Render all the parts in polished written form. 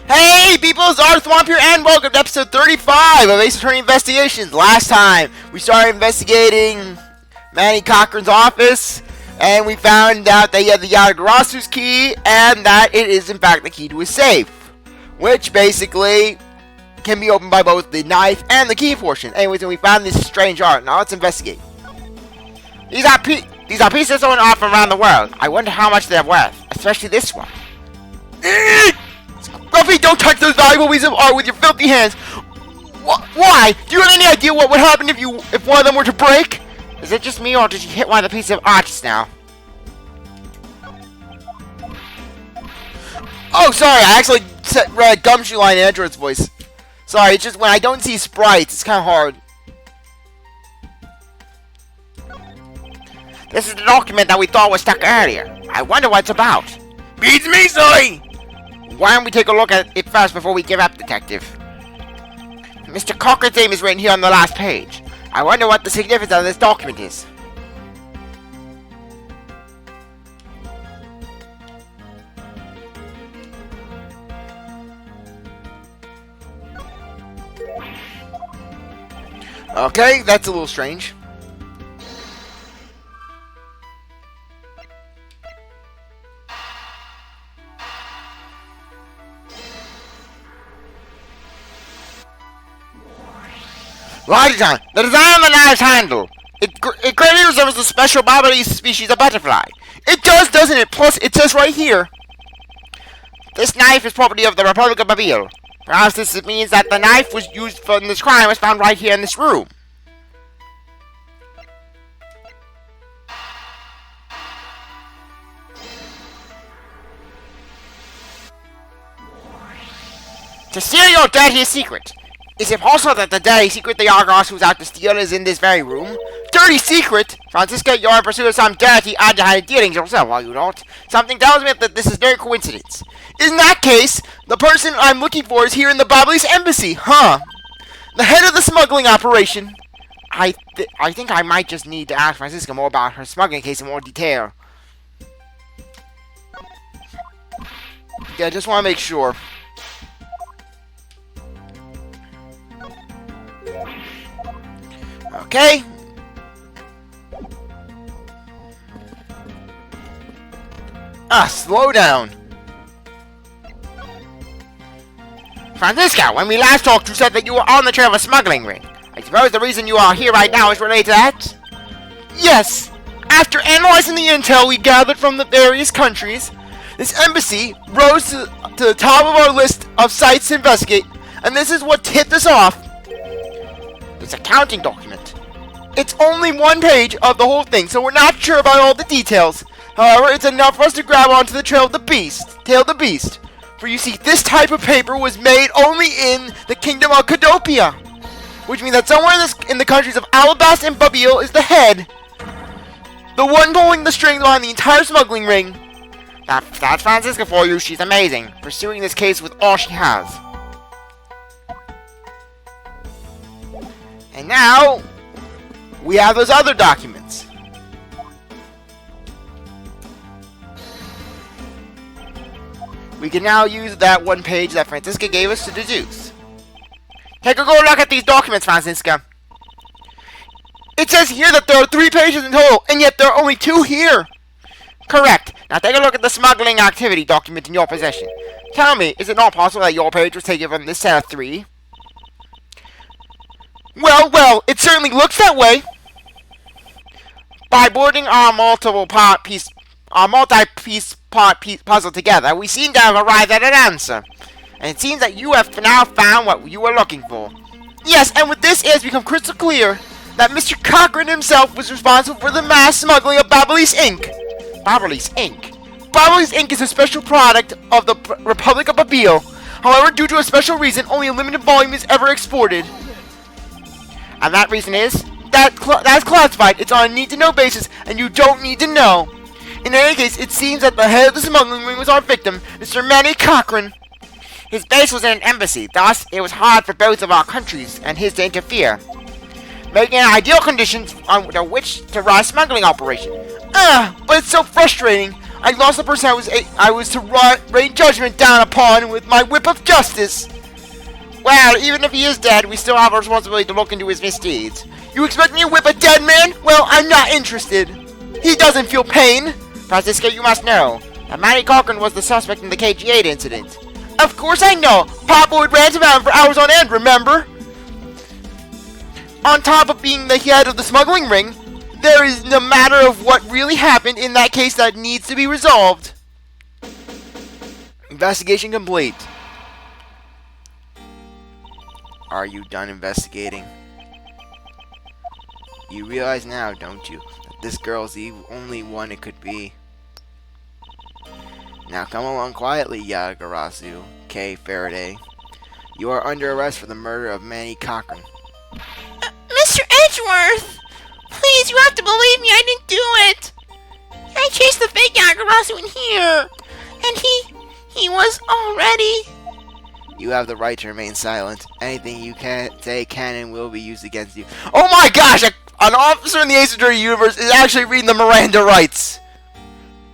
Hey people, CzarThwomp here, and welcome to episode 35 of Ace Attorney Investigations. Last time, we started investigating Manny Cochran's office, and we found out that he had the Yatagarasu's key, and that it is in fact the key to his safe, which basically can be opened by both the knife and the key portion. Anyways, and we found this strange art. Now let's investigate. These are pieces sold off around the world. I wonder how much they're worth, especially this one. Ruffy, don't touch those valuable pieces of art with your filthy hands! Why? Do you have any idea what would happen if one of them were to break? Is it just me, or did you hit one of the pieces of art just now? Oh, sorry, I actually read Gumshoe line in Edgeworth's voice. Sorry, it's just when I don't see sprites, it's kind of hard. This is the document that we thought was stuck earlier. I wonder what it's about. Beats me, silly! Why don't we take a look at it first before we give up, Detective? Mr. Cochran's name is written here on the last page. I wonder what the significance of this document is. Okay, that's a little strange. Lighton, the design of the knife's handle. It greatly resembles a special Babalese species of butterfly. It does, doesn't it? Plus, it says right here. This knife is property of the Republic of Babel. Perhaps this means that the knife was used for this crime was found right here in this room. To steal your dirty secret. Is it possible that the dirty secret the Yatagarsu was out to steal is in this very room? Dirty secret? Francisca, you're in pursuit of some dirty, underhanded dealings yourself, are you not? Something tells me that this is no coincidence. In that case, the person I'm looking for is here in the Babalese embassy, huh? The head of the smuggling operation. I think I might just need to ask Francisca more about her smuggling case in more detail. Yeah, just want to make sure. Okay. Slow down. Francisca, when we last talked, you said that you were on the trail of a smuggling ring. I suppose the reason you are here right now is related to that? Yes. After analyzing the intel we gathered from the various countries, this embassy rose to the top of our list of sites to investigate, and this is what tipped us off. This accounting document. It's only one page of the whole thing, so we're not sure about all the details. However, it's enough for us to grab onto the tail of the beast. For you see, this type of paper was made only in the kingdom of Cadopia, which means that somewhere in the countries of Alabasta and Babel is the head, the one pulling the strings behind the entire smuggling ring. That's Francisca for you. She's amazing, pursuing this case with all she has. And now we have those other documents. We can now use that one page that Francisca gave us to deduce. Take a good look at these documents, Francisca. It says here that there are 3 pages in total, and yet there are only 2 here. Correct. Now take a look at the smuggling activity document in your possession. Tell me, is it not possible that your page was taken from this set of 3? Well, it certainly looks that way. By boarding our multi-piece puzzle together, we seem to have arrived at an answer. And it seems that you have now found what you were looking for. Yes, and with this it has become crystal clear that Mr. Cochran himself was responsible for the mass smuggling of Babalese ink. Babalese ink? Babalese ink is a special product of the Republic of Babel. However, due to a special reason, only a limited volume is ever exported. And that reason is that's classified. It's on a need-to-know basis, and you don't need to know. In any case, it seems that the head of the smuggling ring was our victim, Mr. Manny Cochran. His base was in an embassy, thus it was hard for both of our countries and his to interfere, making ideal conditions under which to run a smuggling operation. But it's so frustrating. I lost the person I was to rain judgment down upon with my whip of justice. Well, even if he is dead, we still have a responsibility to look into his misdeeds. You expect me to whip a dead man? Well, I'm not interested. He doesn't feel pain. Francisca, you must know that Manny Cochran was the suspect in the KG8 incident. Of course I know. Papa would rant about him for hours on end, remember? On top of being the head of the smuggling ring, there is no matter of what really happened in that case that needs to be resolved. Investigation complete. Are you done investigating? You realize now, don't you, that this girl's the only one it could be. Now come along quietly, Yadagarasu, K. Faraday. You are under arrest for the murder of Manny Cochran. Mr. Edgeworth! Please, you have to believe me, I didn't do it! I chased the fake Yadagarasu in here, and he was already... You have the right to remain silent. Anything you can say can and will be used against you. Oh my gosh! An officer in the Ace Attorney universe is actually reading the Miranda rights.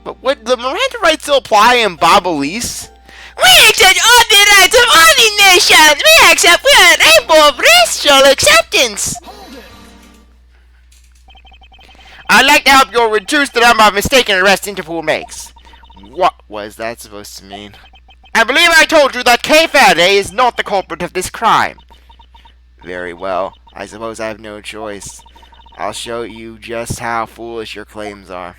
But would the Miranda rights still apply in Bobolese? We accept all the rights of all the nations! We accept a rainbow of racial acceptance! I'd like to help you reduce the number of mistaken arrests Interpol makes. What was that supposed to mean? I believe I told you that K. Faraday is not the culprit of this crime. Very well. I suppose I have no choice. I'll show you just how foolish your claims are.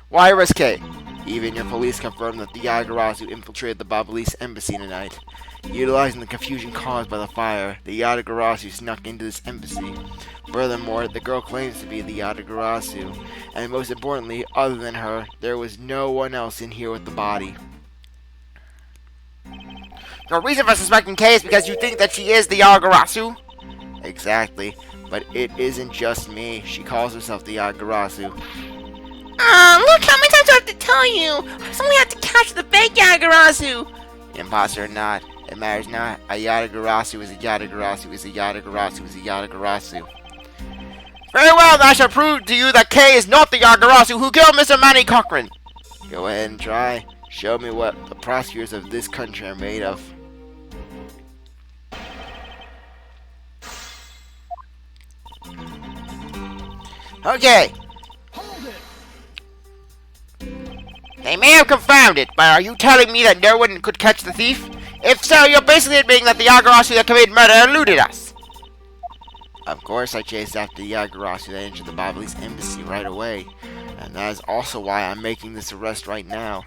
Why risk K? Even your police confirmed that the Yadagarasu infiltrated the Bobolese embassy tonight. Utilizing the confusion caused by the fire, the Yadagarasu snuck into this embassy. Furthermore, the girl claims to be the Yadagarasu, and most importantly, other than her, there was no one else in here with the body. Your reason for suspecting Kay is because you think that she is the Yadagarasu? Exactly, but it isn't just me. She calls herself the Yadagarasu. Look how many times I have to tell you! I only have to catch the fake Yadagarasu! Imposter or not, it matters not. A Yadagarasu is a Yadagarasu is a Yadagarasu is a Yadagarasu. Very well, I shall prove to you that Kay is not the Yadagarasu who killed Mr. Manny Cochran. Go ahead and try. Show me what the prosecutors of this country are made of. Okay. They may have confirmed it, but are you telling me that no one could catch the thief? If so, you're basically admitting that the Yadagarasu that committed murder eluded us. Of course, I chased after the Yadagarasu that entered the Bobolese embassy right away. And that is also why I'm making this arrest right now.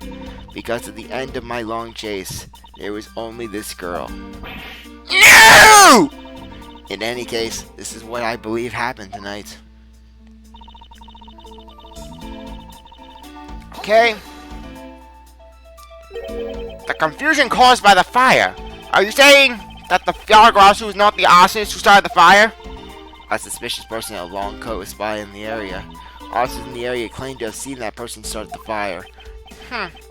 Because at the end of my long chase, there was only this girl. No! In any case, this is what I believe happened tonight. Okay. The confusion caused by the fire. Are you saying that the Yadagarasu is not the arsonist who started the fire? A suspicious person in a long coat was spotted in the area. Officers in the area claim to have seen that person start the fire.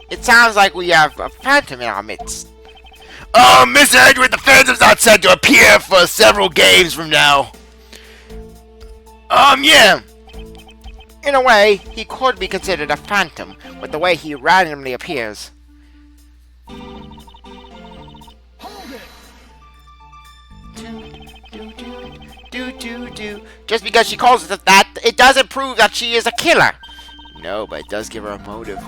It sounds like we have a phantom in our midst. Oh, Mr. Edgeworth, the phantom's not said to appear for several games from now. Yeah. In a way, he could be considered a phantom, with the way he randomly appears. Just because she calls it that, it doesn't prove that she is a killer. No, but it does give her a motive.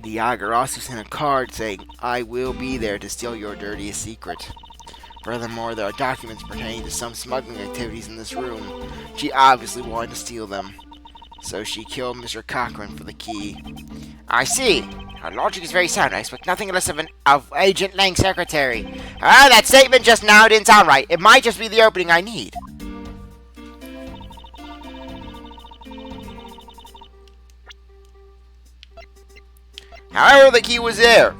The Yadagarasu sent a card saying, I will be there to steal your dirtiest secret. Furthermore, there are documents pertaining to some smuggling activities in this room. She obviously wanted to steal them. So she killed Mr. Cochran for the key. I see. Her logic is very sound. I expect nothing less of Agent Lang's secretary. That statement just now didn't sound right. It might just be the opening I need. However, the key was there.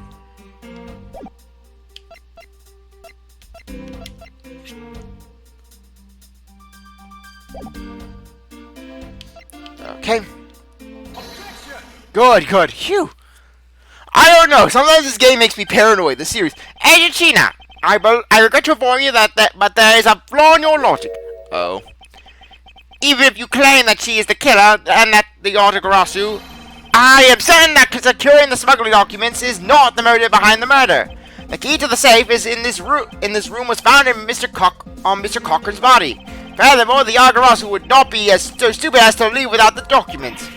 Okay. Good. Phew. I don't know. Sometimes this game makes me paranoid. This series. Agent Shih-na, I regret to inform you that there is a flaw in your logic. Oh. Even if you claim that she is the killer and that the Autogarasu, I am certain that securing the smuggling documents is not the motive behind the murder. The key to the safe is in this room. Was found in Mr. Cochrane's body. Furthermore, the Agarasu would not be so stupid as to leave without the documents.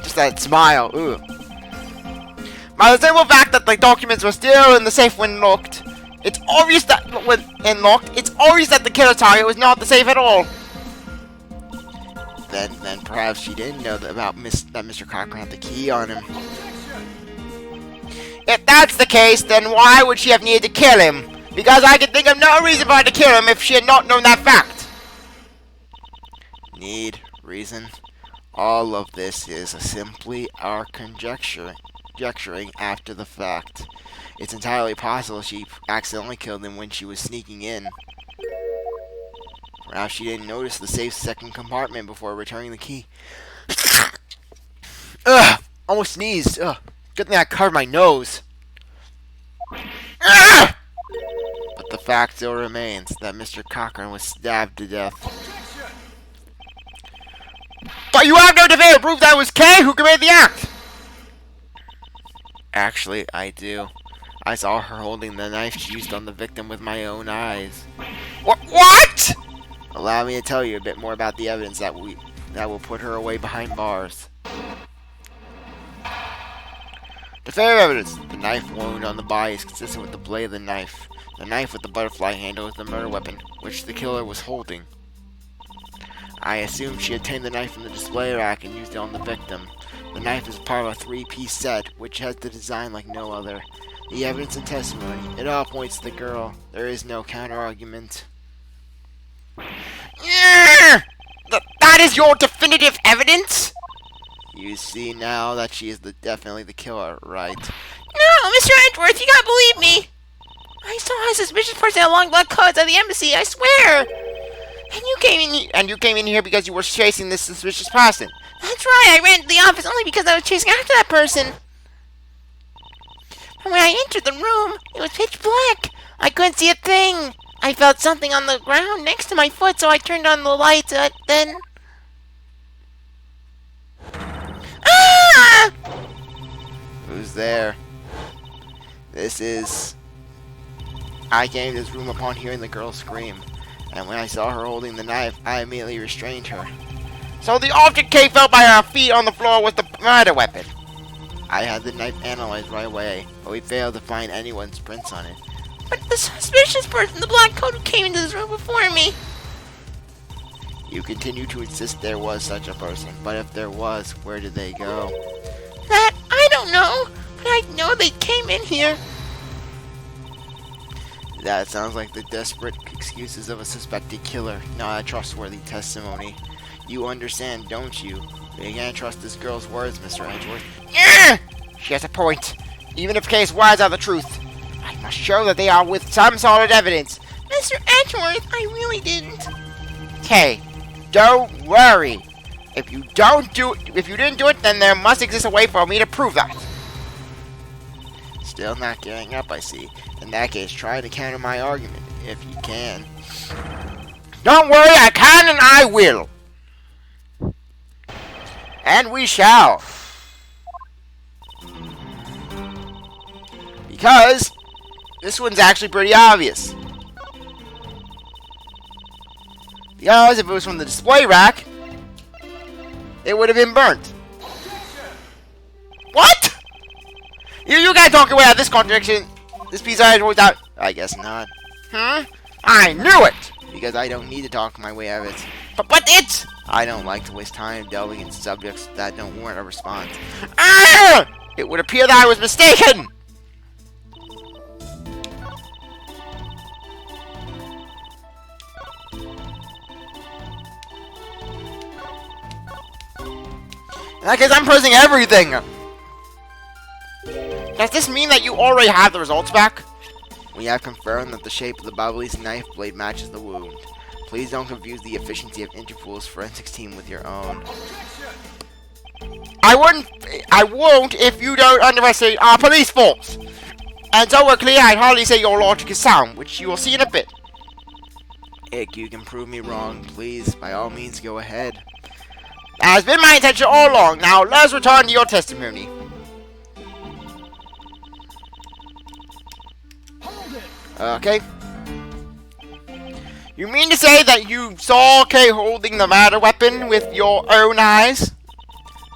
Just that smile. Ooh. By the simple fact that the documents were still in the safe when locked, it's obvious that the killer target was not the safe at all. Then perhaps she didn't know that Mr. Cochrane had the key on him. If that's the case, then why would she have needed to kill him? Because I can think of no reason for her to kill him if she had not known that fact. Need, reason? All of this is simply our conjecturing after the fact. It's entirely possible she accidentally killed him when she was sneaking in. Perhaps she didn't notice the safe's second compartment before returning the key. Ugh! Almost sneezed. Ugh! Good thing I covered my nose. Ugh! But the fact still remains that Mr. Cochrane was stabbed to death. But you have no definitive proof that it was Kay who committed the act! Actually, I do. I saw her holding the knife she used on the victim with my own eyes. What? Allow me to tell you a bit more about the evidence that will put her away behind bars. Definitive evidence. The knife wound on the body is consistent with the blade of the knife. The knife with the butterfly handle is the murder weapon, which the killer was holding. I assume she obtained the knife from the display rack and used it on the victim. The knife is part of a three-piece set, which has the design like no other. The evidence and testimony, it all points to the girl. There is no counter-argument. That is your definitive evidence? You see now that she is definitely the killer, right? No, Mr. Edgeworth, you gotta believe me. I saw a suspicious person in long black coats at the embassy, I swear. And you came in here because you were chasing this suspicious person. That's right, I ran to the office only because I was chasing after that person. And when I entered the room, it was pitch black. I couldn't see a thing. I felt something on the ground next to my foot, so I turned on the lights, then... Ah! Who's there? I came to this room upon hearing the girl scream, and when I saw her holding the knife, I immediately restrained her. So the object Kay felt by her feet on the floor was the murder weapon. I had the knife analyzed right away, but we failed to find anyone's prints on it. But the suspicious person in the black coat who came into this room before me. You continue to insist there was such a person, but if there was, where did they go? That I don't know, but I know they came in here. That sounds like the desperate excuses of a suspected killer, not a trustworthy testimony. You understand, don't you? You can't trust this girl's words, Mr. Edgeworth. Yeah! She has a point. Even if Kay's words are the truth, I must show that they are with some solid evidence. Mr. Edgeworth, I really didn't. Kay, don't worry. If you didn't do it, then there must exist a way for me to prove that. Still not getting up, I see. In that case, try to counter my argument, if you can. Don't worry, I can and I will. And we shall. Because this one's actually pretty obvious. Because if it was from the display rack, it would have been burnt. What? You guys talk your way out of this contradiction. This piece I worked out. I guess not. I knew it! Because I don't need to talk my way out of it. But it's... I don't like to waste time delving into subjects that don't warrant a response. It would appear that I was mistaken! In that case, I'm pressing everything! Does this mean that you already have the results back? We have confirmed that the shape of the Bubbly's knife blade matches the wound. Please don't confuse the efficiency of Interpol's forensics team with your own. I won't if you don't underestimate our police force! And so we're clear, I'd hardly say your logic is sound, which you will see in a bit. Ick, you can prove me wrong. Please, by all means, go ahead. That has been my intention all along. Now, let's return to your testimony. Okay. You mean to say that you saw Kay holding the murder weapon with your own eyes?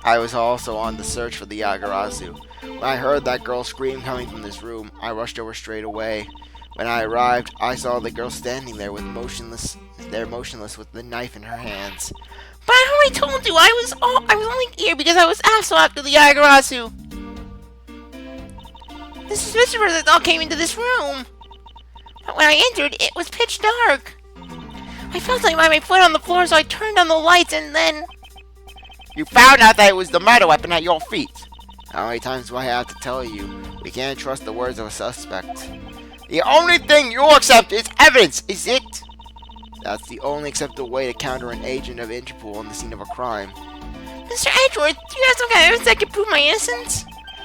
I was also on the search for the Yagarasu. When I heard that girl scream coming from this room, I rushed over straight away. When I arrived, I saw the girl standing there motionless with the knife in her hands. But I already told you I was only here because I was asked after the Yagarasu. The suspicious that all came into this room. But when I entered, it was pitch dark. I felt like my foot on the floor, so I turned on the lights and then... You found out that it was the murder weapon at your feet. How many times do I have to tell you? We can't trust the words of a suspect. The only thing you'll accept is evidence, is it? That's the only acceptable way to counter an agent of Interpol on the scene of a crime. Mr. Edgeworth, do you have some kind of evidence that can prove my innocence?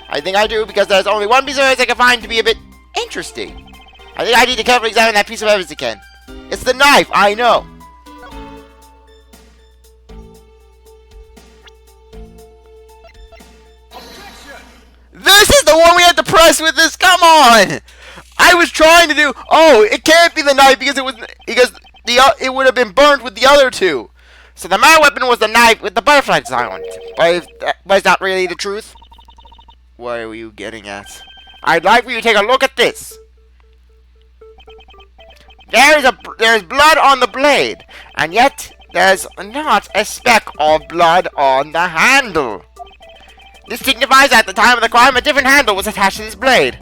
I think I do, because there's only one piece of evidence I can find to be a bit interesting. I think I need to carefully examine that piece of evidence again. It's the knife, I know. This is the one we had to press with this. Come on! I was trying to do. Oh, it can't be the knife because it would have been burnt with the other two. So the murder weapon was the knife with the butterfly design on it. But is that really the truth? What are you getting at? I'd like for you to take a look at this. There's blood on the blade, and yet there's not a speck of blood on the handle. This signifies that at the time of the crime, a different handle was attached to this blade.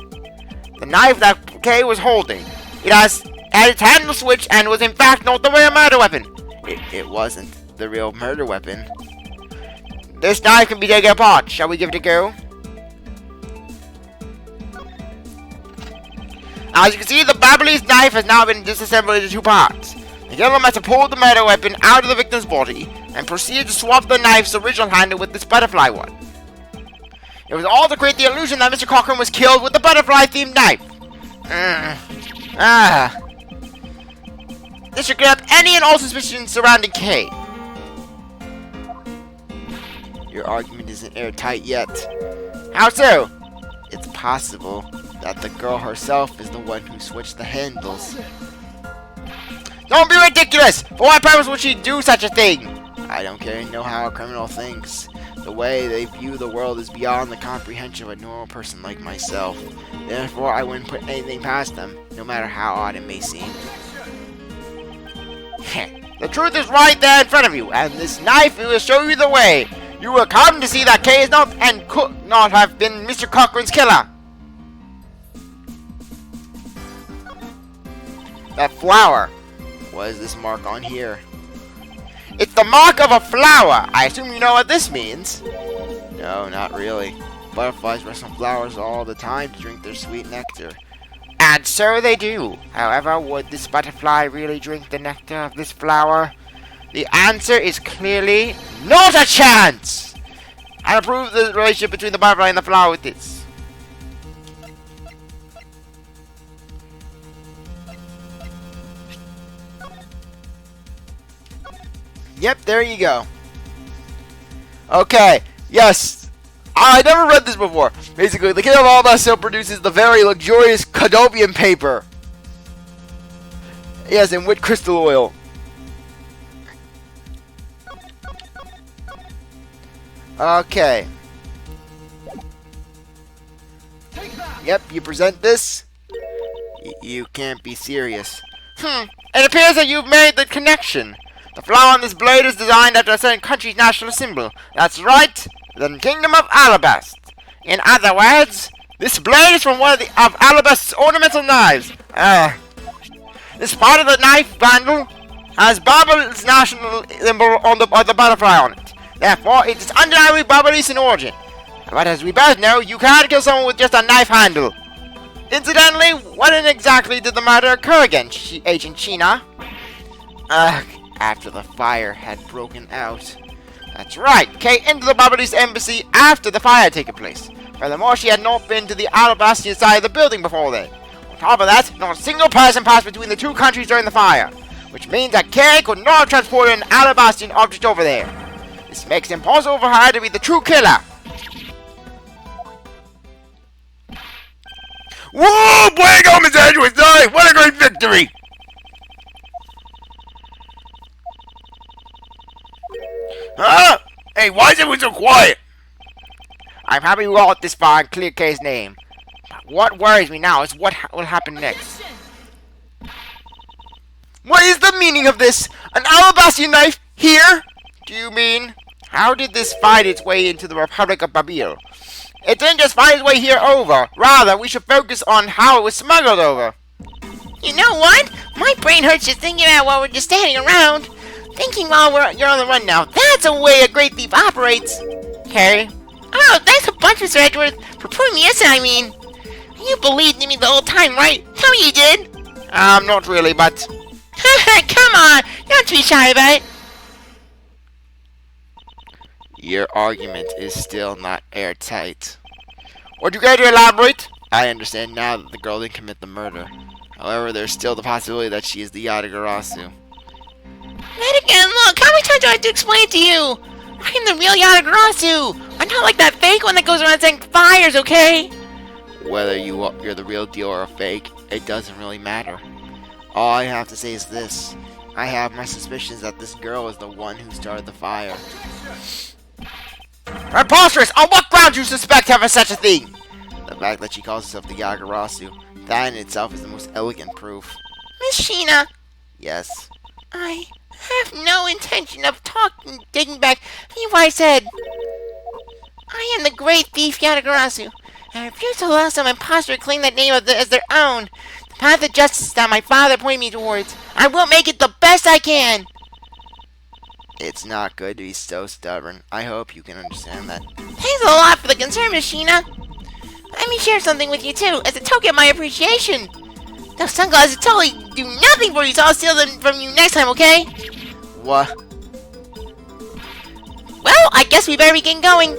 The knife that Kay was holding, it had its handle switched and was in fact not the real murder weapon. It wasn't the real murder weapon. This knife can be taken apart. Shall we give it a go? As you can see, the Babyliss knife has now been disassembled into two parts. The killer must have pulled the murder weapon out of the victim's body and proceeded to swap the knife's original handle with this butterfly one. It was all to create the illusion that Mr. Cochran was killed with the butterfly-themed knife. This should clear up any and all suspicions surrounding Kay. Your argument isn't airtight yet. How so? It's possible that the girl herself is the one who switched the handles. Don't be ridiculous! For what purpose would she do such a thing? I don't care to know how a criminal thinks. The way they view the world is beyond the comprehension of a normal person like myself. Therefore, I wouldn't put anything past them, no matter how odd it may seem. The truth is right there in front of you, and this knife will show you the way. You will come to see that Kay is not and could not have been Mr. Cochran's killer. That flower. What is this mark on here? It's the mark of a flower. I assume you know what this means. No, not really. Butterflies rest on flowers all the time to drink their sweet nectar. And so they do. However, would this butterfly really drink the nectar of this flower? The answer is clearly not a chance! I approve the relationship between the butterfly and the flower with this. Yep, there you go. Okay, yes. I never read this before. Basically, the King of Alba still produces the very luxurious Cadobian paper. Yes, and with crystal oil. Okay. Yep, you present this. You can't be serious. It appears that you've made the connection. The flower on this blade is designed after a certain country's national symbol. That's right, the Kingdom of Alabast. In other words, this blade is from one of Alabast's ornamental knives. This part of the knife handle has Babyl's national symbol on the butterfly on it. Therefore, it is undeniably Babyliss in origin. But as we both know, you can't kill someone with just a knife handle. Incidentally, when exactly did the murder occur again, Agent Shih-na? After the fire had broken out. That's right, Kay entered the Babyliss embassy after the fire had taken place. Furthermore, she had not been to the Alabastian side of the building before then. On top of that, not a single person passed between the two countries during the fire. which means that Carrie could not have transported an alabaster object over there. This makes it impossible for her to be the true killer. Whoa! Bwango, Miss Edgeworth! Nice! What a great victory! Huh? Hey, why is everyone so quiet? I'm happy we got this far and clear Kay's name. But what worries me now is what will happen next. What is the meaning of this? An alabaster knife here? Do you mean? How did this find its way into the Republic of Babil? It didn't just find its way here over. Rather, we should focus on how it was smuggled over. You know what? My brain hurts just thinking about while we're just standing around. Thinking while you're on the run now. That's a way a great thief operates. Carrie? Oh, thanks a bunch, Mr. Edgeworth, for putting me in, I mean. You believed in me the whole time, right? Tell me you did. Not really, but... Come on, don't be shy about it. Your argument is still not airtight. Would you care to elaborate? I understand now that the girl didn't commit the murder. However, there's still the possibility that she is the Yatagarasu. Then again, look, how many times do I have to explain it to you? I'm the real Yatagarasu. I'm not like that fake one that goes around setting fires, okay? Whether you're the real deal or a fake, it doesn't really matter. All I have to say is this. I have my suspicions that this girl is the one who started the fire. Preposterous! On what grounds you suspect her of such a thing? The fact that she calls herself the Yagarasu, that in itself is the most elegant proof. Miss Shih-na. Yes. I have no intention of taking back what I said. I am the great thief Yatagarasu, and I refuse to allow some imposter to claim that name as their own. The path of justice that my father pointed me towards. I will make it the best I can. It's not good to be so stubborn. I hope you can understand that. Thanks a lot for the concern, Miss Shih-na. Let me share something with you too, as a token of my appreciation. Those sunglasses totally do nothing for you, so I'll steal them from you next time, okay? What? Well, I guess we better be getting going.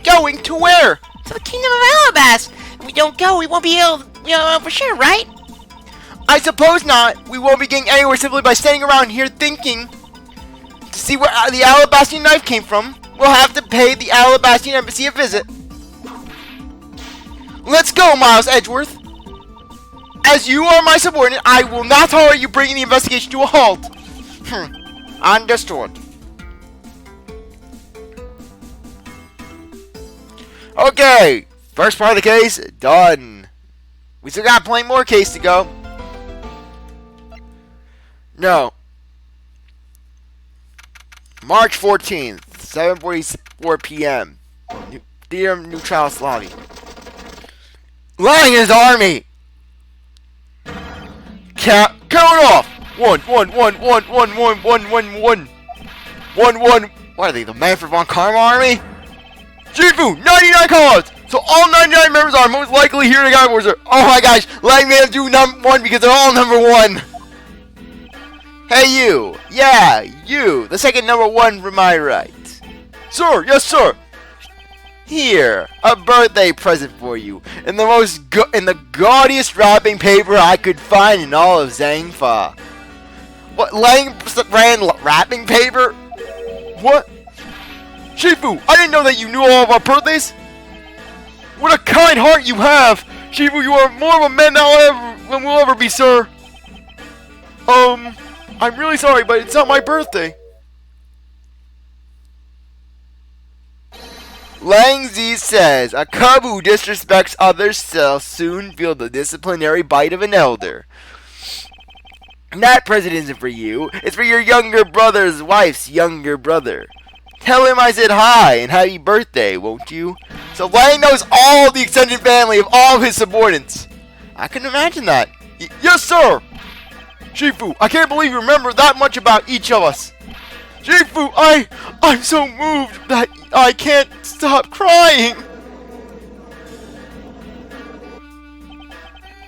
Going to where? To the Kingdom of Alabast. If we don't go, we won't be able for sure, right? I suppose not. We won't be getting anywhere simply by standing around here thinking. To see where the alabaster knife came from, we'll have to pay the Alabastian Embassy a visit. Let's go, Miles Edgeworth. As you are my subordinate, I will not tolerate you bringing the investigation to a halt. Understood. Okay, first part of the case, done. We still got plenty more case to go. No. March 14th, 7:44 p.m. Dear Neutralis Lobby. Lang and his army! Count off! 1, 1, 1, 1, 1, 1, 1, 1, 1. 1, 1. What are they, the Manfred von Karma army? Shifu, 99 calls! So all 99 members are most likely here to guide wars. Oh my gosh, Lang Man do number 1 because they're all number 1. Hey you! Yeah, you! The second number 1 from my right. Sir, yes sir! Here, a birthday present for you, in the gaudiest wrapping paper I could find in all of Zangfa. What, Lang ran wrapping paper? What? Shifu, I didn't know that you knew all of our birthdays! What a kind heart you have! Shifu, you are more of a man than we'll ever be, sir! I'm really sorry, but it's not my birthday. Lang Zi says, a cub who disrespects others shall soon feel the disciplinary bite of an elder. That present isn't for you. It's for your younger brother's wife's younger brother. Tell him I said hi and happy birthday, won't you? So Lang knows all the extended family of all of his subordinates. I can imagine that. Yes, sir. Shifu, I can't believe you remember that much about each of us. Shifu, I'm so moved that I can't stop crying.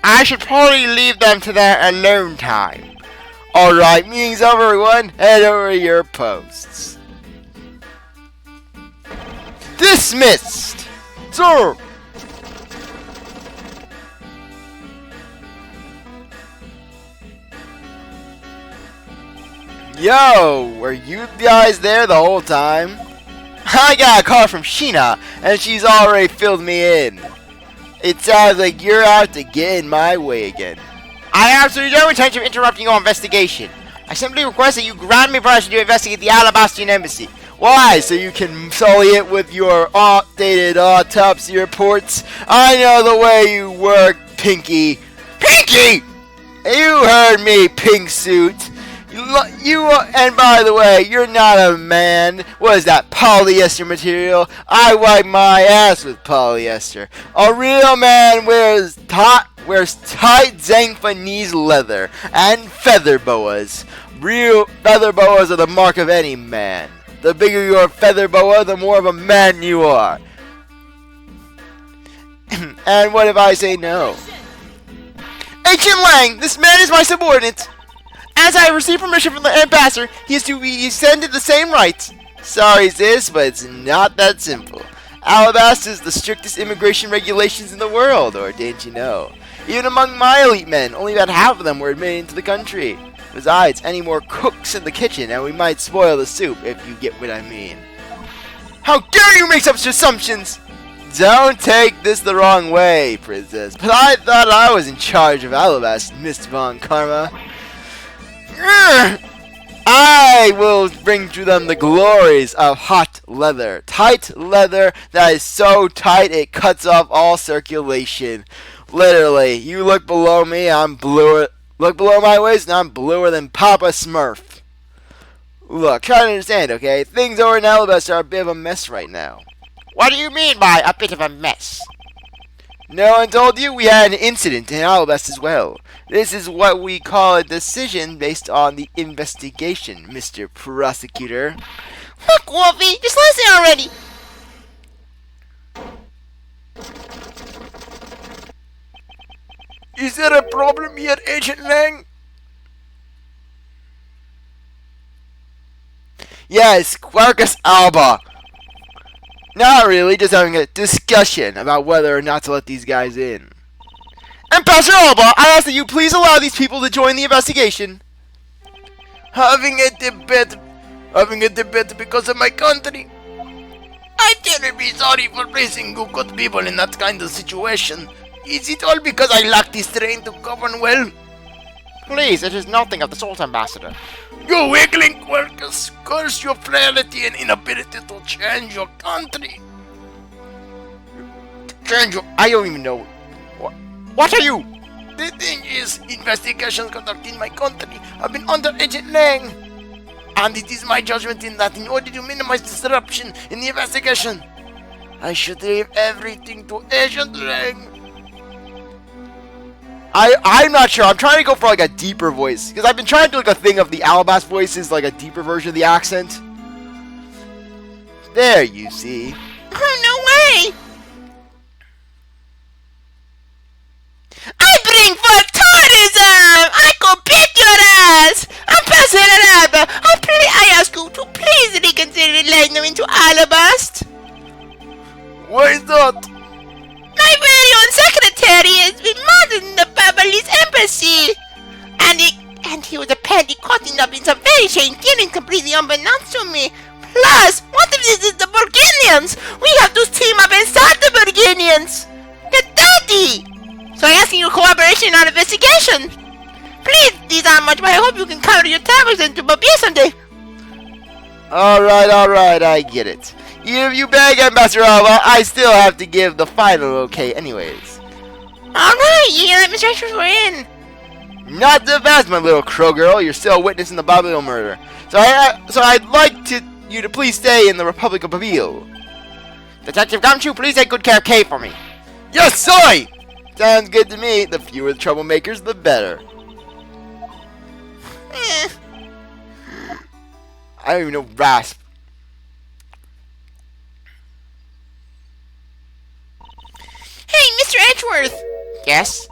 I should probably leave them to their alone time. Alright, meeting's over, everyone. Head over to your posts. Dismissed! Sir! Yo, were you guys there the whole time? I got a call from Shih-na, and she's already filled me in. It sounds like you're out to get in my way again. I have absolutely no intention of interrupting your investigation. I simply request that you grant me permission to investigate the Alabastrian embassy. Why? So you can sully it with your outdated autopsy reports? I know the way you work, Pinky. Pinky! You heard me, Pink Suit. And by the way, you're not a man. What is that, polyester material? I wipe my ass with polyester. A real man wears tight Zangfanese leather and feather boas. Real feather boas are the mark of any man. The bigger your feather boa, the more of a man you are. And what if I say no? Agent Lang, this man is my subordinate. As I have received permission from the ambassador, he is to be extended the same rights. Sorry, sis, but it's not that simple. Alabasta is the strictest immigration regulations in the world, or didn't you know? Even among my elite men, only about half of them were admitted into the country. Besides, any more cooks in the kitchen, and we might spoil the soup, if you get what I mean. How dare you make such assumptions! Don't take this the wrong way, princess, but I thought I was in charge of Alabasta, Miss Von Karma. I will bring to them the glories of hot leather. Tight leather that is so tight it cuts off all circulation. Literally, you look below me, I'm bluer. Look below my waist, and I'm bluer than Papa Smurf. Look, try to understand, okay? Things over in Alabasta are a bit of a mess right now. What do you mean by a bit of a mess? No one told you we had an incident in Alabasta as well. This is what we call a decision based on the investigation, Mr. Prosecutor. Look, Wolfie, just listen already. Is there a problem here, Agent Lang? Yes, Quarkus Alba. Not really, just having a discussion about whether or not to let these guys in. Ambassador Alba, I ask that you please allow these people to join the investigation. Having a debate because of my country. I'm terribly sorry for raising good people in that kind of situation. Is it all because I lack the strength to govern well? Please, it is nothing of the sort, Ambassador. You wiggling Quercus, curse your frailty and inability to change your country. I don't even know. What are you? The thing is, investigations conducted in my country have been under Agent Lang. And it is my judgment in that in order to minimize disruption in the investigation, I should leave everything to Agent Lang. I'm not sure. I'm trying to go for like a deeper voice. Because I've been trying to do like a thing of the Alabasta voices, like a deeper version of the accent. There, you see. Oh, no way! I bring forth tourism! I go beat your ass! Ambassador, I ask you to please reconsider letting them into Alabasta. Why is that? My very own secretary has been murdered in the Babalis embassy, and he was apparently caught up in some very strange dealing completely unbeknownst to me. Plus, what if this is the Burgundians? We have to team up and stop the Burgundians. They're dirty. So I'm asking your cooperation on investigation. Please, these aren't much, but I hope you can cover your travels into Babia someday. Alright, I get it. Even if you beg, Ambassador Alba, I still have to give the final okay anyways. Alright, you let Mr. Edgeworth we're in. Not so fast, my little crow girl. You're still a witness in the Babylon murder. So I'd like you to please stay in the Republic of Babylon. Detective Gumshoe, please take good care of Kay for me. Yes, soy! Sounds good to me. The fewer the troublemakers, the better. I don't even know rasp. Hey, Mr. Edgeworth. Yes?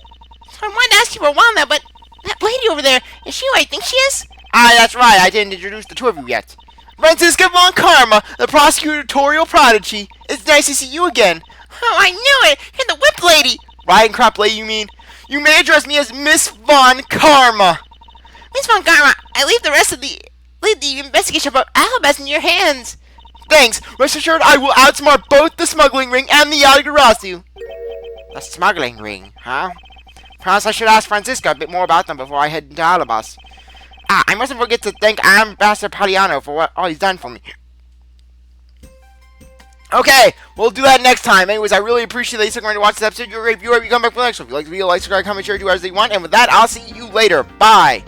I wanted to ask you for a while now, but that lady over there, is she who I think she is? Ah, that's right. I didn't introduce the two of you yet. Francisca Von Karma, the prosecutorial prodigy. It's nice to see you again. Oh, I knew it. You're the whip lady. Riding crop lady, you mean? You may address me as Miss Von Karma. Miss Von Karma, I leave the rest of the leave the investigation about alibis in your hands. Thanks. Rest assured, I will outsmart both the smuggling ring and the Yagarasu. The smuggling ring, huh? Perhaps I should ask Francisco a bit more about them before I head into Alibas. I mustn't forget to thank Ambassador Palaeno for all he's done for me. Okay, we'll do that next time. Anyways, I really appreciate that you're going to watch this episode. You're a great viewer. If you come back for the next one, if you like the video, like, subscribe, comment, share, do whatever you want. And with that, I'll see you later. Bye.